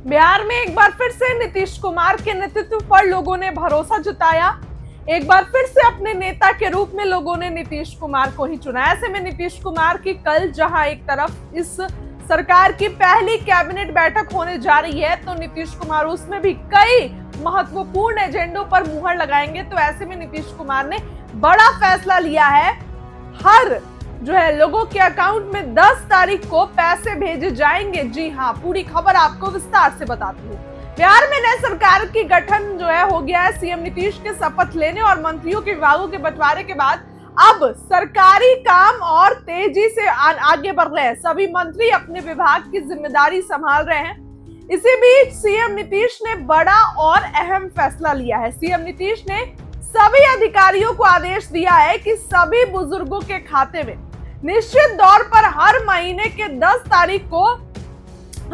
बिहार में एक बार फिर से नीतीश कुमार के नेतृत्व पर लोगों ने भरोसा जताया। एक बार फिर से अपने नेता के रूप में लोगों ने नीतीश कुमार को ही चुना। ऐसे में नीतीश कुमार की कल जहां एक तरफ इस सरकार की पहली कैबिनेट बैठक होने जा रही है, तो नीतीश कुमार उसमें भी कई महत्वपूर्ण एजेंडों पर मुहर लगाएंगे। तो ऐसे में नीतीश कुमार ने बड़ा फैसला लिया है। हर लोगों के अकाउंट में 10 तारीख को पैसे भेजे जाएंगे। जी हाँ, पूरी खबर आपको विस्तार से बताती हूँ। बिहार में नई सरकार की गठन हो गया है। सीएम नीतीश के शपथ लेने और मंत्रियों के विभागों के बंटवारे के बाद अब सरकारी काम और तेजी से आगे बढ़ रहे हैं। सभी मंत्री अपने विभाग की जिम्मेदारी संभाल रहे हैं। इसी बीच सीएम नीतीश ने बड़ा और अहम फैसला लिया है। सीएम नीतीश ने सभी अधिकारियों को आदेश दिया है कि सभी बुजुर्गों के खाते में निश्चित तौर पर हर महीने के 10 तारीख को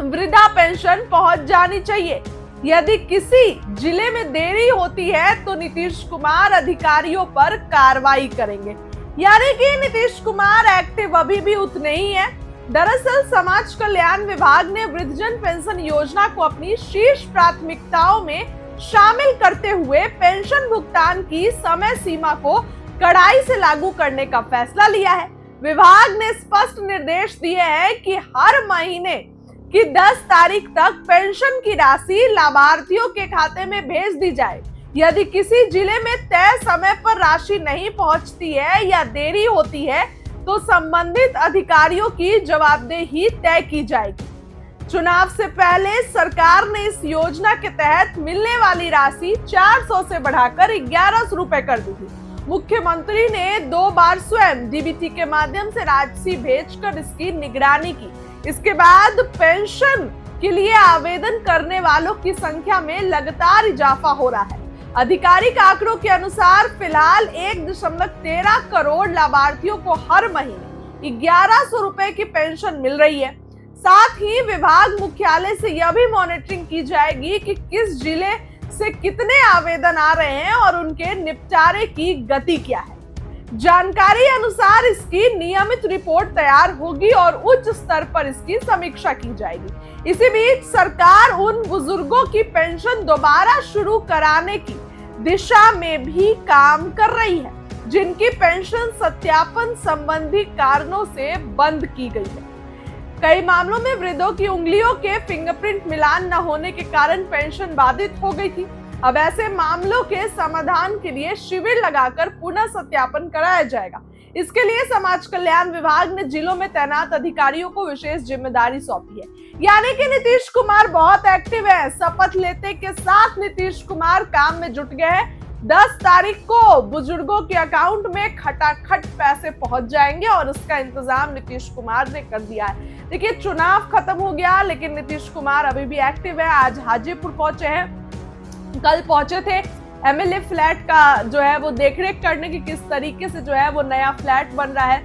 वृद्धा पेंशन पहुंच जानी चाहिए। यदि किसी जिले में देरी होती है तो नीतीश कुमार अधिकारियों पर कार्रवाई करेंगे। यानी कि नीतीश कुमार एक्टिव अभी भी उतने ही है। दरअसल समाज कल्याण विभाग ने वृद्धजन पेंशन योजना को अपनी शीर्ष प्राथमिकताओं में शामिल करते हुए पेंशन भुगतान की समय सीमा को कड़ाई से लागू करने का फैसला लिया है। विभाग ने स्पष्ट निर्देश दिए हैं कि हर महीने की 10 तारीख तक पेंशन की राशि लाभार्थियों के खाते में भेज दी जाए। यदि किसी जिले में तय समय पर राशि नहीं पहुंचती है या देरी होती है तो संबंधित अधिकारियों की जवाबदेही तय की जाएगी। चुनाव से पहले सरकार ने इस योजना के तहत मिलने वाली राशि 400 से बढ़ाकर 1100 रुपए कर दी थी। मुख्यमंत्री ने 2 बार स्वयं डीबीटी के माध्यम से राशि भेजकर इसकी निगरानी की। इसके बाद पेंशन के लिए आवेदन करने वालों की संख्या में लगातार इजाफा हो रहा है। आधिकारिक आंकड़ों के अनुसार फिलहाल 1.13 करोड़ लाभार्थियों को हर महीने 1100 रुपए की पेंशन मिल रही है। साथ ही विभाग मुख्यालय से यह भी मॉनिटरिंग की जाएगी कि किस जिले से कितने आवेदन आ रहे हैं और उनके निपटारे की गति क्या है। जानकारी अनुसार इसकी नियमित रिपोर्ट तैयार होगी और उच्च स्तर पर इसकी समीक्षा की जाएगी। इसी बीच सरकार उन बुजुर्गों की पेंशन दोबारा शुरू कराने की दिशा में भी काम कर रही है जिनकी पेंशन सत्यापन संबंधी कारणों से बंद की गई है। कई मामलों में वृद्धों की उंगलियों के फिंगरप्रिंट मिलान न होने के कारण पेंशन बाधित हो गई थी। अब ऐसे मामलों के समाधान के लिए शिविर लगाकर पुनः सत्यापन कराया जाएगा। इसके लिए समाज कल्याण विभाग ने जिलों में तैनात अधिकारियों को विशेष जिम्मेदारी सौंपी है। यानी कि नीतीश कुमार बहुत एक्टिव है। शपथ लेते के साथ नीतीश कुमार काम में जुट गए हैं। 10 तारीख को बुजुर्गों के अकाउंट में खटाखट पैसे पहुंच जाएंगे और उसका इंतजाम नीतीश कुमार ने कर दिया है। देखिए, चुनाव खत्म हो गया लेकिन नीतीश कुमार अभी भी एक्टिव है। आज हाजीपुर पहुंचे हैं, कल पहुंचे थे एमएलए फ्लैट का वो देखरेख करने की, किस तरीके से वो नया फ्लैट बन रहा है,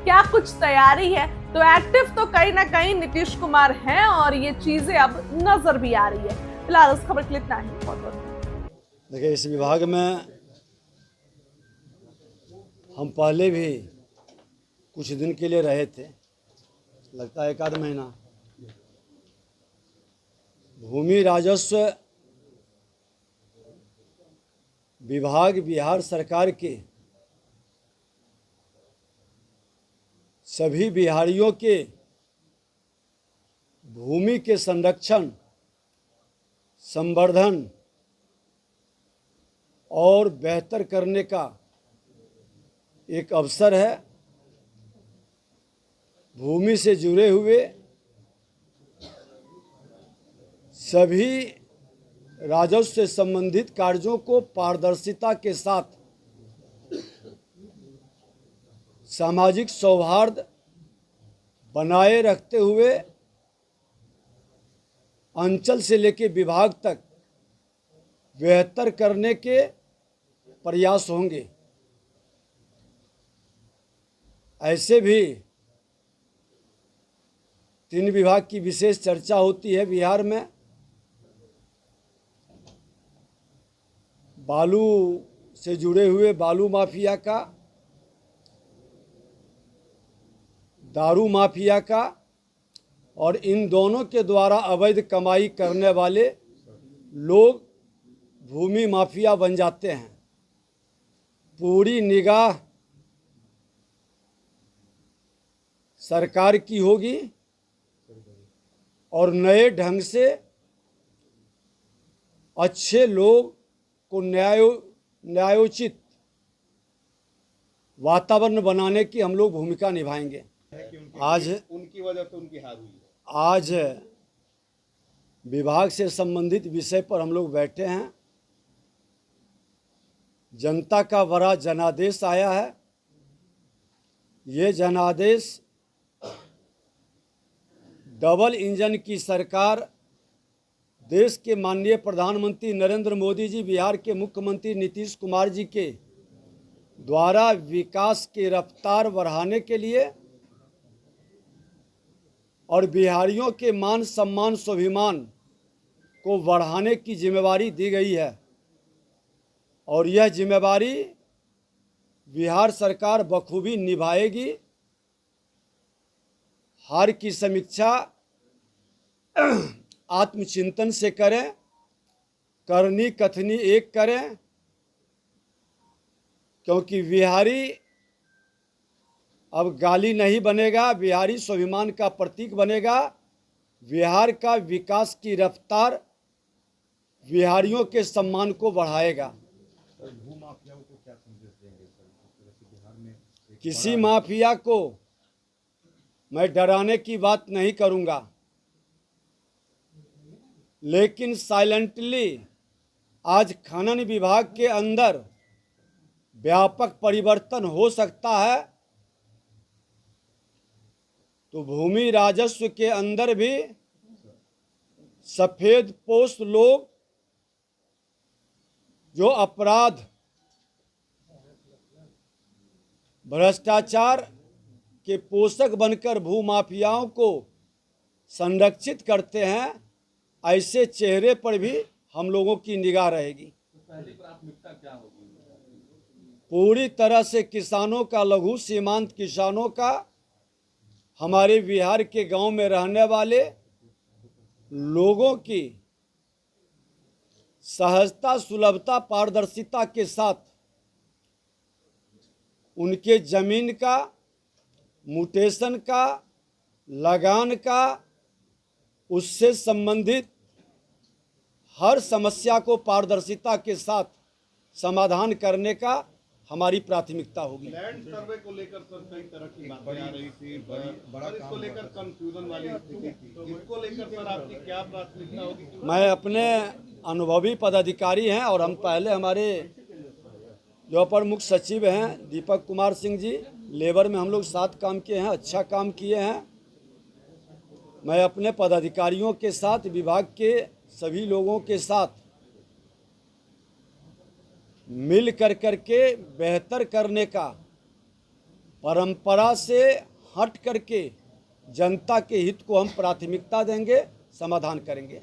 क्या कुछ तैयारी है। तो एक्टिव तो कहीं ना कहीं नीतीश कुमार हैं और ये चीजें अब नजर भी आ रही है। फिलहाल उस खबर के लिए इतना ही। बहुत बहुत देखिए, इस विभाग में हम पहले भी कुछ दिन के लिए रहे थे, लगता है 1 आध महीना। भूमि राजस्व विभाग बिहार सरकार के सभी बिहारियों के भूमि के संरक्षण, संवर्धन और बेहतर करने का एक अवसर है। भूमि से जुड़े हुए सभी राजस्व से संबंधित कार्यों को पारदर्शिता के साथ सामाजिक सौहार्द बनाए रखते हुए अंचल से लेकर विभाग तक बेहतर करने के प्रयास होंगे। ऐसे भी 3 विभाग की विशेष चर्चा होती है बिहार में। बालू से जुड़े हुए बालू माफिया का, दारू माफिया का और इन दोनों के द्वारा अवैध कमाई करने वाले लोग भूमि माफिया बन जाते हैं। पूरी निगाह सरकार की होगी और नए ढंग से अच्छे लोग को न्यायोचित वातावरण बनाने की हम लोग भूमिका निभाएंगे। आज उनकी वजह से उनकी हार हुई है। आज विभाग से संबंधित विषय पर हम लोग बैठे हैं। जनता का बड़ा जनादेश आया है। ये जनादेश डबल इंजन की सरकार, देश के माननीय प्रधानमंत्री नरेंद्र मोदी जी, बिहार के मुख्यमंत्री नीतीश कुमार जी के द्वारा विकास की रफ्तार बढ़ाने के लिए और बिहारियों के मान सम्मान स्वाभिमान को बढ़ाने की जिम्मेवारी दी गई है। और यह जिम्मेवारी बिहार सरकार बखूबी निभाएगी। हार की समीक्षा आत्मचिंतन से करें, करनी कथनी एक करें, क्योंकि बिहारी अब गाली नहीं बनेगा, बिहारी स्वाभिमान का प्रतीक बनेगा। बिहार का विकास की रफ्तार बिहारियों के सम्मान को बढ़ाएगा। भूमाफियाओं को क्या संदेश देंगे सर? बिहार में किसी माफिया को मैं डराने की बात नहीं करूंगा, लेकिन साइलेंटली आज खनन विभाग के अंदर व्यापक परिवर्तन हो सकता है, तो भूमि राजस्व के अंदर भी सफेद पोश लोग जो अपराध, भ्रष्टाचार के पोषक बनकर भूमाफियाओं को संरक्षित करते हैं, ऐसे चेहरे पर भी हम लोगों की निगाह रहेगी। पहली प्राथमिकता क्या होगी? पूरी तरह से किसानों का, लघु सीमांत किसानों का, हमारे बिहार के गांव में रहने वाले लोगों की सहजता, सुलभता, पारदर्शिता के साथ उनके जमीन का, म्यूटेशन का, लगान का, उससे संबंधित हर समस्या को पारदर्शिता के साथ समाधान करने का हमारी प्राथमिकता होगी। लैंड सर्वे को लेकर सर कई तरह की बातें आ रही थी, बड़ा इसको लेकर कंफ्यूजन वाली स्थिति थी। इसको लेकर सर आपकी क्या प्राथमिकता होगी? मैं अपने अनुभवी पदाधिकारी हैं और हम पहले हमारे जो अपर मुख्य सचिव हैं दीपक कुमार सिंह जी, लेबर में हम लोग साथ काम किए हैं, अच्छा काम किए हैं। मैं अपने पदाधिकारियों के साथ, विभाग के सभी लोगों के साथ मिल कर के बेहतर करने का, परंपरा से हट करके जनता के हित को हम प्राथमिकता देंगे, समाधान करेंगे।